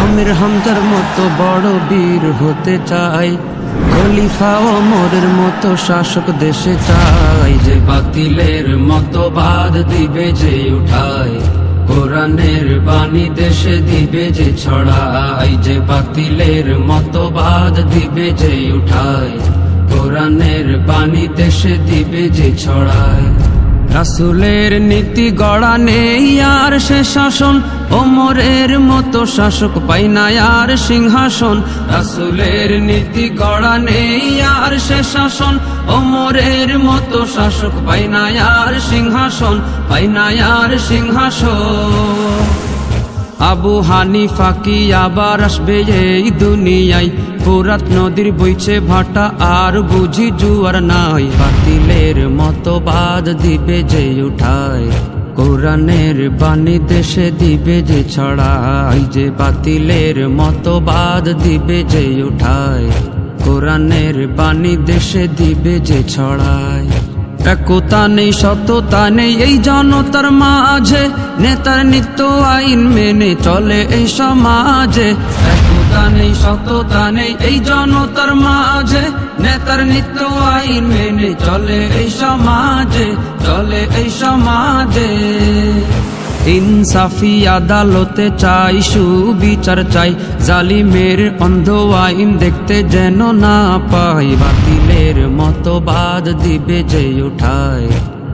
আমির হামজার মতো বড় বীর হতে চাই, খলিফা ওমরের মতো শাসক দেশে চাই। যে বাতিলের মতবাদ দিবে যে উঠায়, কোরআনের বাণী দেশে দিবে যে ছড়ায়। যে বাতিলের মতবাদ দিবে যে উঠায়, কোরআনের বাণী দেশে দিবে যে ছড়ায়। রাসূলের নীতি গড়া নেই আর সে শাসন, ওমরের মতো শাসক পাই না আর সিংহাসন। রাসূলের নীতি গড়া নেই আর সে শাসন, ওমরের মতো শাসক পাই না আর সিংহাসন, পাই না আর সিংহাসন। আবু হানিফা কি আবার আসবে এই দুনিয়ায়? ফোরাত নদীর বইছে ভাটা আর বুঝি জুয়ার নাই। বাতিলের মতবাদ দিবে যে উঠায়, কোরআনের বাণী দেশে দিবে যে ছড়ায়। যে বাতিলের মতবাদ দিবে যে উঠায়, কোরআনের বাণী দেশে দিবে যে ছড়ায়। একতা নেই সততা নেই এই জনতার মাঝে, নেতার নিত্য আইন মেনে চলে এই সমাজে। একতা নেই সততা নেই এই জনতার মাঝে, নেতার নিত্য আইন মেনে চলে এই সমাজে, চলে এই সমাজে। ইনসাফি আদালতে চাই, সুবিচার চাই, জালিমের অন্ধ আইন দেখতে যেন না পাই। বাতিলের মতবাদ দিবে যে উঠায়,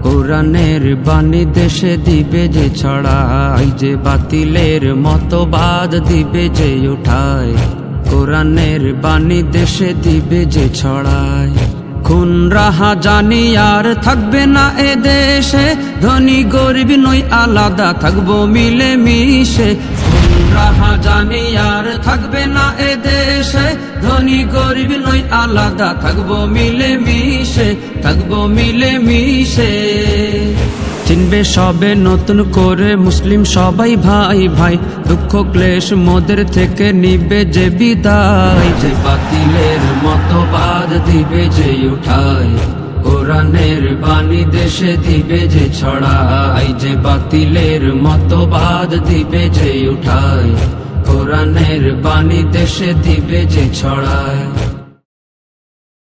কোরআনের বাণী দেশে দিবে যে ছড়ায়। যে বাতিলের মতবাদ দিবে যে উঠায়, কোরআনের বাণী দেশে দিবে যে ছড়ায়। খুন রাহা জানি আর থাকবে না এ দেশে, ধনী গরিব নই আলাদা থাকবো মিলে মিশে। খুন রাহা জানি আর থাকবে না এ দেশে, ধনী গরিব নই আলাদা থাকবো মিলে মিশে, থাকবো মিলে মিশে। চিনবে সবে নতুন করে মুসলিম সবাই ভাই ভাই, দুঃখ ক্লেশ মোদের থেকে নিবে যে বিদায়। যে বাতিলের মতবাদ দিবে যে উঠায়, কোরআনের বাণী দেশে দিবে যে ছড়ায়। যে বাতিলের মতবাদ দিবে যে উঠায়, কোরআনের বাণী দেশে দিবে যে ছড়ায়।